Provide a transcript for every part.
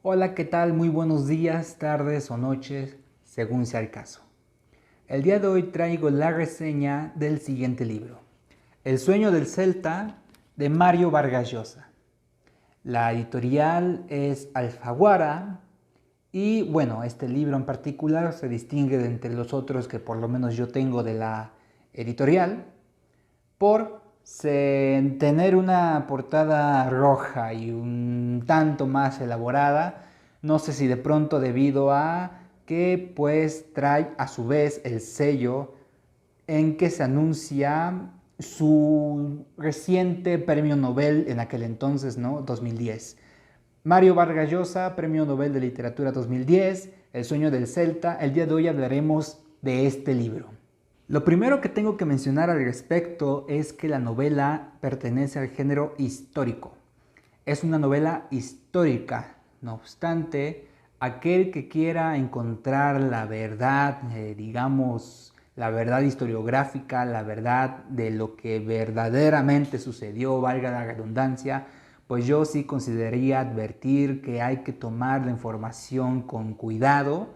Hola, ¿qué tal? Muy buenos días, tardes o noches, según sea el caso. El día de hoy traigo la reseña del siguiente libro, El sueño del Celta, de Mario Vargas Llosa. La editorial es Alfaguara y bueno, este libro en particular se distingue de entre los otros que por lo menos yo tengo de la editorial por tener una portada roja y un tanto más elaborada. No sé si de pronto debido a que pues trae a su vez el sello en que se anuncia su reciente premio Nobel en aquel entonces, ¿no? 2010. Mario Vargas Llosa, Premio Nobel de Literatura 2010, El sueño del Celta. El día de hoy hablaremos de este libro. Lo primero que tengo que mencionar al respecto es que la novela pertenece al género histórico. Es una novela histórica. No obstante, aquel que quiera encontrar la verdad, digamos, la verdad historiográfica, la verdad de lo que verdaderamente sucedió, valga la redundancia, pues yo sí consideraría advertir que hay que tomar la información con cuidado,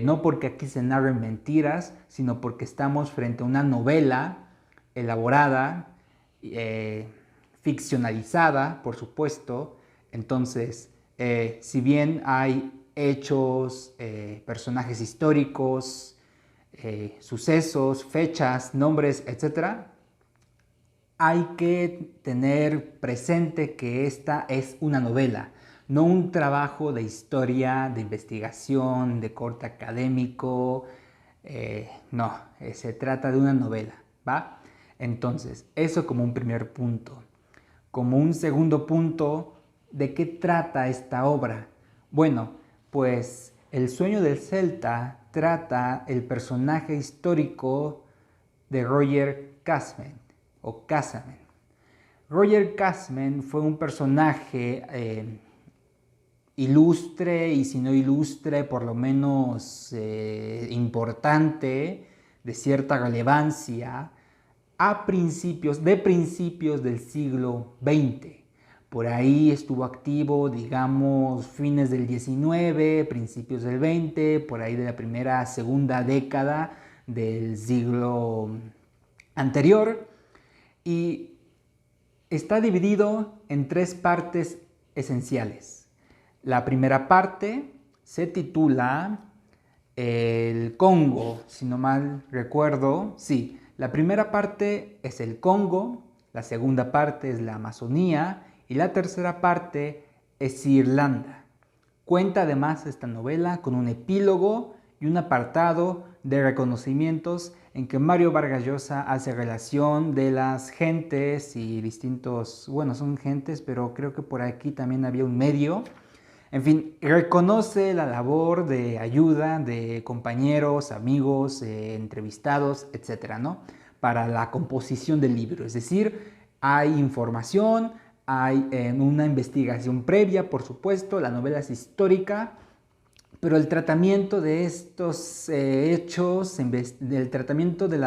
no porque aquí se narren mentiras, sino porque estamos frente a una novela elaborada, eh, ficcionalizada, por supuesto. Entonces, si bien hay hechos, personajes históricos, sucesos, fechas, nombres, etc., hay que tener presente que esta es una novela, no un trabajo de historia, de investigación, de corte académico. No, se trata de una novela, ¿va? Entonces, eso como un primer punto. Como un segundo punto, ¿de qué trata esta obra? Bueno, pues El sueño del Celta trata el personaje histórico de Roger Casman o Casamen. Roger Casman fue un personaje ilustre y si no ilustre, por lo menos importante, de cierta relevancia, principios del siglo XX. Por ahí estuvo activo, digamos, fines del XIX, principios del XX, por ahí de la primera, segunda década del siglo anterior. Y está dividido en tres partes esenciales. La primera parte se titula El Congo, si no mal recuerdo. Sí, la primera parte es el Congo, la segunda parte es la Amazonía y la tercera parte es Irlanda. Cuenta además esta novela con un epílogo y un apartado de reconocimientos en que Mario Vargas Llosa hace relación de las gentes y distintos, bueno, son gentes, pero creo que por aquí también había un medio. En fin, reconoce la labor de ayuda de compañeros, amigos, entrevistados, etcétera, ¿no? Para la composición del libro. Es decir, hay información, hay una investigación previa, por supuesto, la novela es histórica, pero el tratamiento de estos hechos, el tratamiento del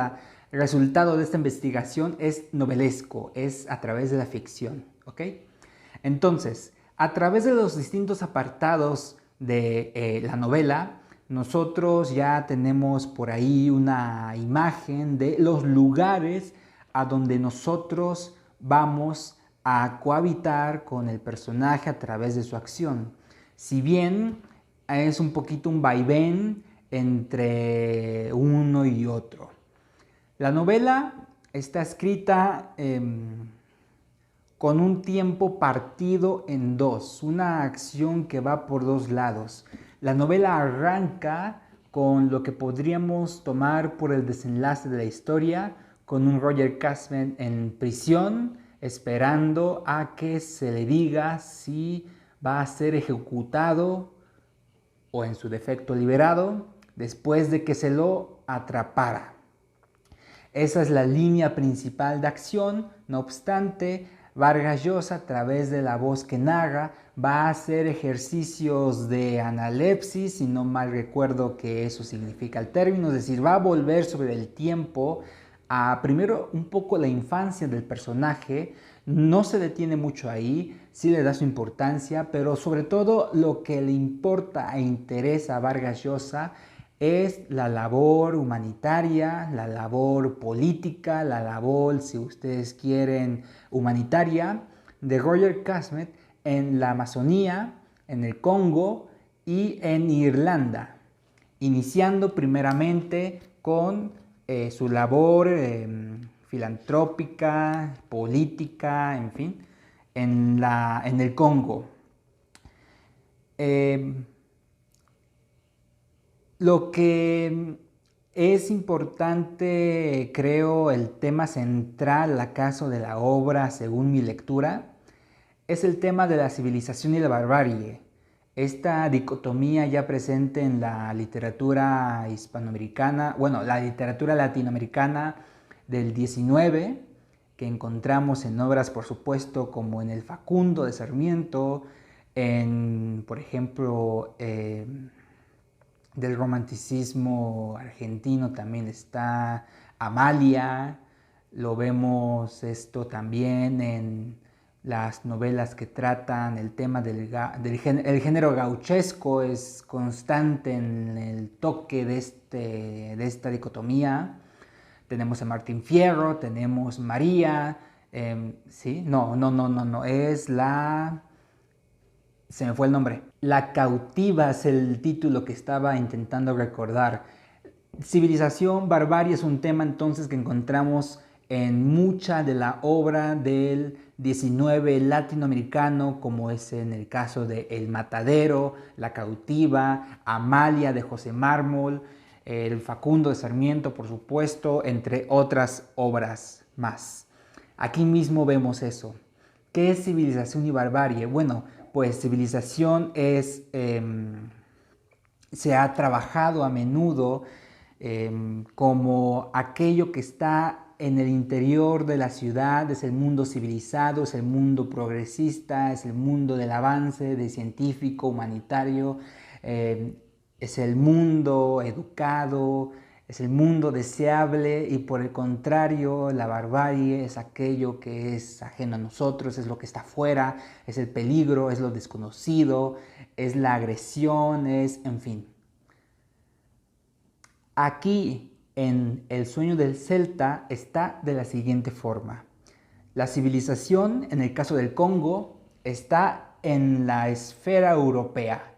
resultado de esta investigación es novelesco, es a través de la ficción, ¿ok? Entonces, a través de los distintos apartados de la novela, nosotros ya tenemos por ahí una imagen de los lugares a donde nosotros vamos a cohabitar con el personaje a través de su acción. Si bien es un poquito un vaivén entre uno y otro. La novela está escrita con un tiempo partido en dos, una acción que va por dos lados. La novela arranca con lo que podríamos tomar por el desenlace de la historia, con un Roger Casman en prisión, esperando a que se le diga si va a ser ejecutado o en su defecto liberado después de que se lo atrapara. Esa es la línea principal de acción. No obstante, Vargas Llosa, a través de la voz que narra, va a hacer ejercicios de analepsis, si no mal recuerdo que eso significa el término, es decir, va a volver sobre el tiempo a primero un poco la infancia del personaje No se detiene mucho ahí, sí le da su importancia, pero sobre todo lo que le importa e interesa a Vargas Llosa es la labor humanitaria, la labor política, la labor, si ustedes quieren, humanitaria de Roger Casmet en la Amazonía, en el Congo y en Irlanda, iniciando primeramente con su labor filantrópica, política, en fin, en el Congo. Lo que es importante, creo, el tema central acaso de la obra, según mi lectura, es el tema de la civilización y la barbarie. Esta dicotomía ya presente en la literatura hispanoamericana, bueno, la literatura latinoamericana del 19, que encontramos en obras, por supuesto, como en El Facundo de Sarmiento, en, por ejemplo, del romanticismo argentino también está Amalia, lo vemos esto también en las novelas que tratan el tema el género gauchesco, es constante en el toque de esta dicotomía. Tenemos a Martín Fierro, tenemos María, ¿sí? No, es la... Se me fue el nombre. La cautiva es el título que estaba intentando recordar. Civilización, barbarie es un tema entonces que encontramos en mucha de la obra del 19 latinoamericano, como es en el caso de El Matadero, La Cautiva, Amalia de José Mármol, El Facundo de Sarmiento, por supuesto, entre otras obras más. Aquí mismo vemos eso. ¿Qué es civilización y barbarie? Bueno, pues civilización es, se ha trabajado a menudo como aquello que está en el interior de la ciudad, es el mundo civilizado, es el mundo progresista, es el mundo del avance, de científico, humanitario, es el mundo educado, es el mundo deseable y por el contrario la barbarie es aquello que es ajeno a nosotros, es lo que está afuera, es el peligro, es lo desconocido, es la agresión, es en fin. Aquí en El sueño del Celta está de la siguiente forma. La civilización, en el caso del Congo, está en la esfera europea.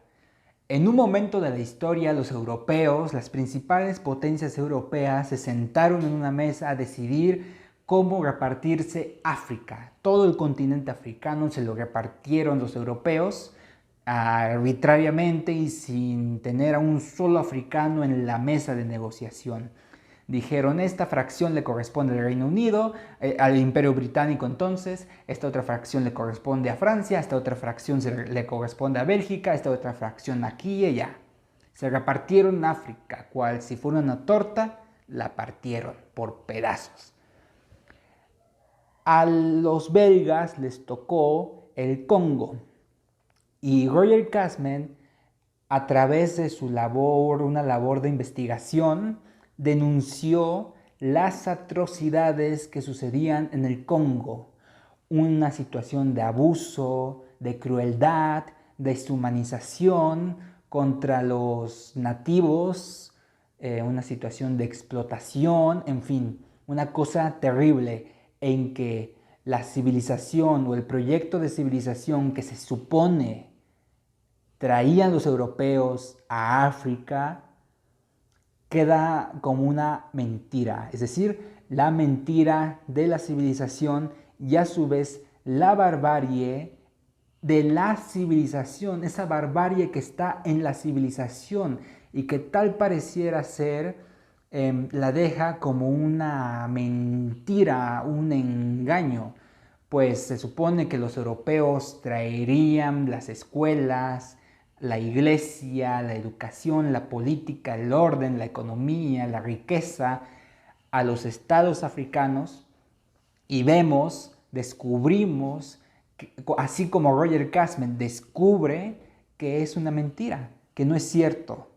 En un momento de la historia, los europeos, las principales potencias europeas, se sentaron en una mesa a decidir cómo repartirse África. Todo el continente africano se lo repartieron los europeos arbitrariamente y sin tener a un solo africano en la mesa de negociación. Dijeron, esta fracción le corresponde al Reino Unido, al Imperio Británico entonces, esta otra fracción le corresponde a Francia, esta otra fracción le corresponde a Bélgica, esta otra fracción aquí y allá. Se repartieron África, cual si fuera una torta, la partieron por pedazos. A los belgas les tocó el Congo y Roger Casmet, a través de su labor, una labor de investigación, denunció las atrocidades que sucedían en el Congo, una situación de abuso, de crueldad, deshumanización contra los nativos, una situación de explotación, en fin, una cosa terrible en que la civilización o el proyecto de civilización que se supone traían los europeos a África queda como una mentira, es decir, la mentira de la civilización y a su vez la barbarie de la civilización, esa barbarie que está en la civilización y que tal pareciera ser, la deja como una mentira, un engaño, pues se supone que los europeos traerían las escuelas, la iglesia, la educación, la política, el orden, la economía, la riqueza a los estados africanos y vemos, descubrimos, así como Roger Casmet descubre que es una mentira, que no es cierto.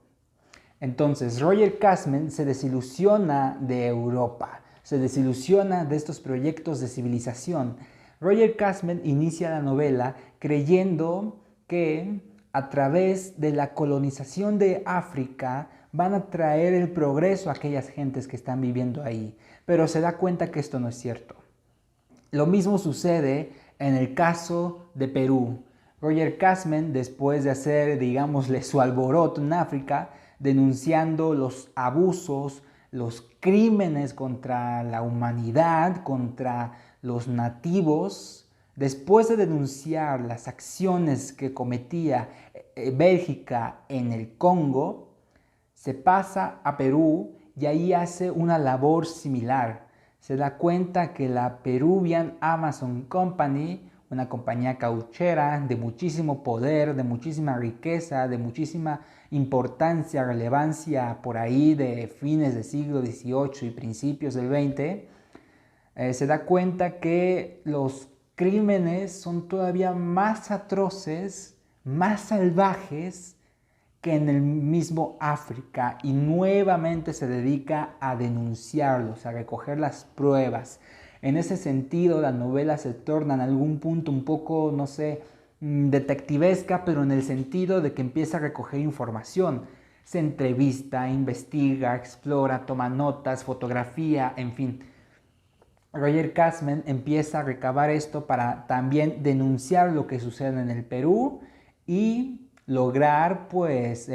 Entonces Roger Casmet se desilusiona de Europa, se desilusiona de estos proyectos de civilización, Roger Casman inicia la novela creyendo que a través de la colonización de África van a traer el progreso a aquellas gentes que están viviendo ahí, pero se da cuenta que esto no es cierto. Lo mismo sucede en el caso de Perú. Roger Casman, después de hacer, digámosle, su alboroto en África, denunciando los abusos, los crímenes contra la humanidad, contra los nativos, después de denunciar las acciones que cometía Bélgica en el Congo, se pasa a Perú y ahí hace una labor similar. Se da cuenta que la Peruvian Amazon Company, una compañía cauchera de muchísimo poder, de muchísima riqueza, de muchísima importancia, relevancia por ahí de fines del siglo XVIII y principios del XX, se da cuenta que los crímenes son todavía más atroces, más salvajes que en el mismo África, y nuevamente se dedica a denunciarlos, a recoger las pruebas. En ese sentido, la novela se torna en algún punto un poco, no sé, detectivesca, pero en el sentido de que empieza a recoger información. Se entrevista, investiga, explora, toma notas, fotografía, en fin. Roger Casman empieza a recabar esto para también denunciar lo que sucede en el Perú y lograr pues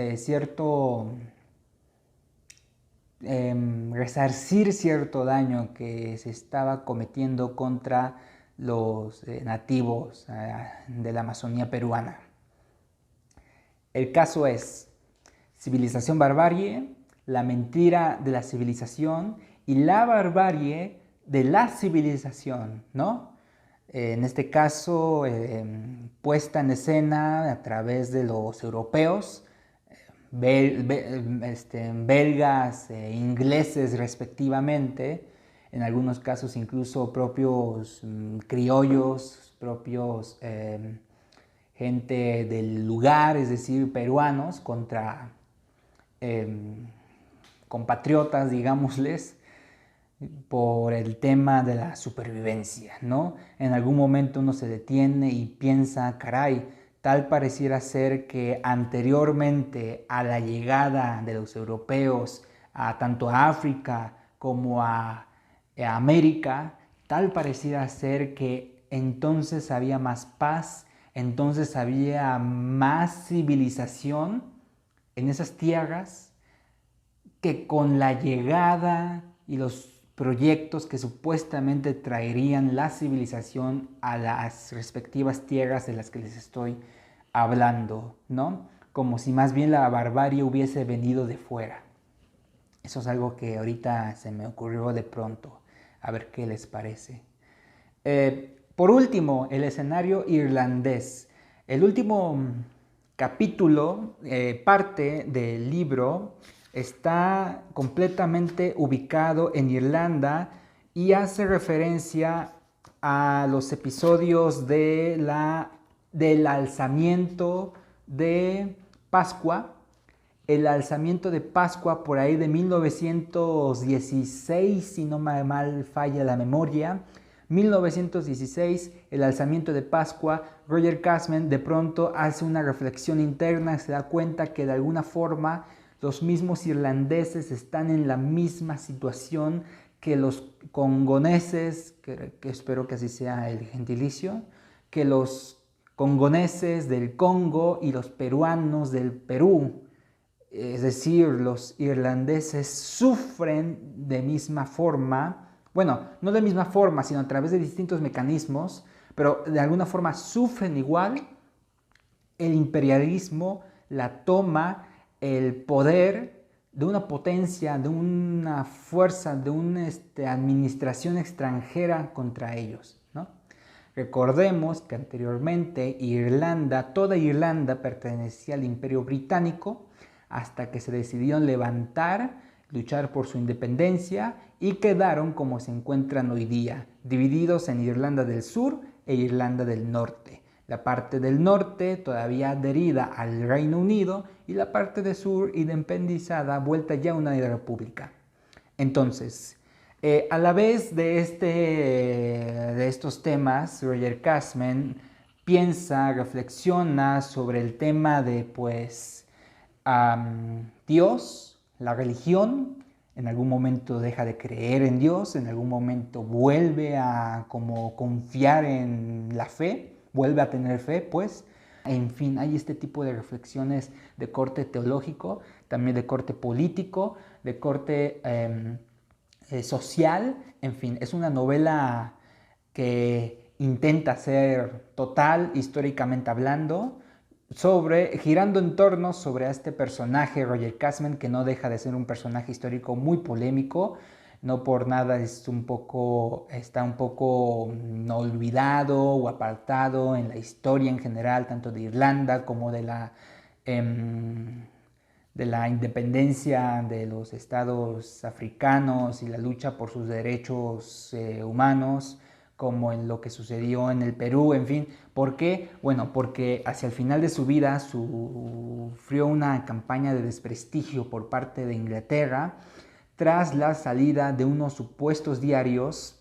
resarcir cierto daño que se estaba cometiendo contra los nativos de la Amazonía peruana. El caso es civilización barbarie, la mentira de la civilización y la barbarie de la civilización, ¿no? En este caso, puesta en escena a través de los europeos, belgas e ingleses respectivamente, en algunos casos incluso propios criollos, propios gente del lugar, es decir, peruanos contra compatriotas, digámosles, por el tema de la supervivencia, ¿no? En algún momento uno se detiene y piensa, caray, tal pareciera ser que anteriormente a la llegada de los europeos tanto a África como a América, tal pareciera ser que entonces había más paz, entonces había más civilización en esas tierras, que con la llegada y los proyectos que supuestamente traerían la civilización a las respectivas tierras de las que les estoy hablando, ¿no? Como si más bien la barbarie hubiese venido de fuera. Eso es algo que ahorita se me ocurrió de pronto, a ver qué les parece. Por último, el escenario irlandés. El último capítulo, parte del libro, está completamente ubicado en Irlanda y hace referencia a los episodios del alzamiento de Pascua. El alzamiento de Pascua por ahí de 1916, si no me mal falla la memoria. 1916, el alzamiento de Pascua. Roger Casman de pronto hace una reflexión interna, se da cuenta que de alguna forma los mismos irlandeses están en la misma situación que los congoneses, que espero que así sea el gentilicio, que los congoneses del Congo y los peruanos del Perú. Es decir, los irlandeses sufren de misma forma, bueno, no de misma forma, sino a través de distintos mecanismos, pero de alguna forma sufren igual el imperialismo, la toma, el poder de una potencia, de una fuerza, de una administración extranjera contra ellos, ¿no? Recordemos que anteriormente Irlanda, toda Irlanda pertenecía al Imperio Británico hasta que se decidieron levantar, luchar por su independencia y quedaron como se encuentran hoy día, divididos en Irlanda del Sur e Irlanda del Norte. La parte del norte todavía adherida al Reino Unido y la parte del sur independizada, vuelta ya a una república. Entonces, A la vez de estos temas, Roger Casman piensa, reflexiona sobre el tema de pues Dios, la religión. En algún momento deja de creer en Dios, en algún momento vuelve a como confiar en la fe, vuelve a tener fe, pues. En fin, hay este tipo de reflexiones de corte teológico, también de corte político, de corte social. En fin, es una novela que intenta ser total, históricamente hablando, girando en torno sobre este personaje, Roger Casman, que no deja de ser un personaje histórico muy polémico. No por nada está un poco olvidado o apartado en la historia en general, tanto de Irlanda como de la independencia de los estados africanos y la lucha por sus derechos humanos, como en lo que sucedió en el Perú, en fin. ¿Por qué? Bueno, porque hacia el final de su vida sufrió una campaña de desprestigio por parte de Inglaterra tras la salida de unos supuestos diarios.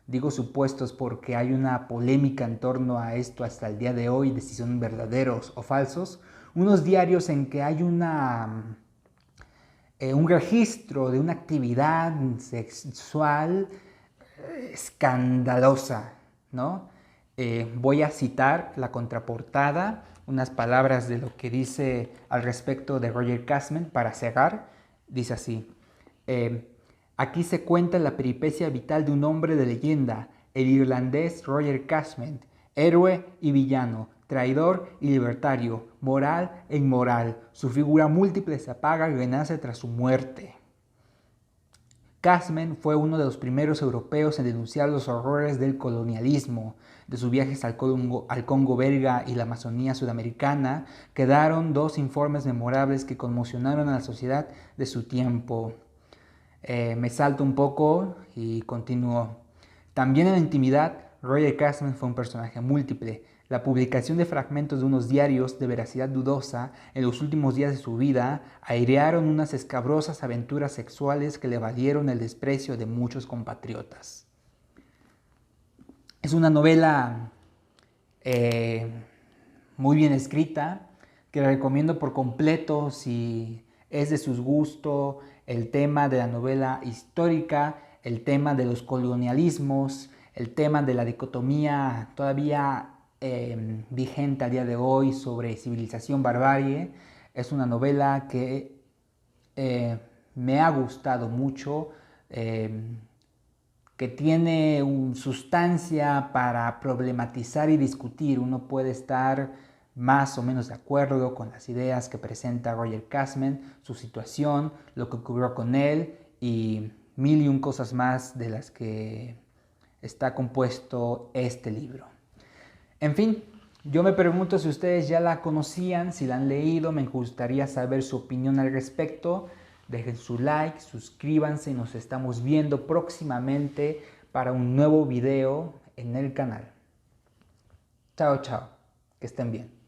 Digo supuestos porque hay una polémica en torno a esto hasta el día de hoy, de si son verdaderos o falsos. Unos diarios en que hay un registro de una actividad sexual escandalosa, ¿no? Voy a citar la contraportada, unas palabras de lo que dice al respecto de Roger Casman para cerrar. Dice así: aquí se cuenta la peripecia vital de un hombre de leyenda, el irlandés Roger Casman, héroe y villano, traidor y libertario, moral e inmoral. Su figura múltiple se apaga y renace tras su muerte. Casman fue uno de los primeros europeos en denunciar los horrores del colonialismo. De sus viajes al Congo belga y la Amazonía sudamericana, quedaron dos informes memorables que conmocionaron a la sociedad de su tiempo. Me salto un poco y continúo. También en la intimidad, Roger Casman fue un personaje múltiple. La publicación de fragmentos de unos diarios de veracidad dudosa en los últimos días de su vida airearon unas escabrosas aventuras sexuales que le valieron el desprecio de muchos compatriotas. Es una novela muy bien escrita, que la recomiendo por completo si es de sus gustos el tema de la novela histórica, el tema de los colonialismos, el tema de la dicotomía todavía vigente a día de hoy sobre civilización-barbarie. Es una novela que me ha gustado mucho, que tiene sustancia para problematizar y discutir. Uno puede estar más o menos de acuerdo con las ideas que presenta Roger Casman, su situación, lo que ocurrió con él y mil y un cosas más de las que está compuesto este libro. En fin, yo me pregunto si ustedes ya la conocían, si la han leído, me gustaría saber su opinión al respecto. Dejen su like, suscríbanse y nos estamos viendo próximamente para un nuevo video en el canal. Chao, chao. Que estén bien.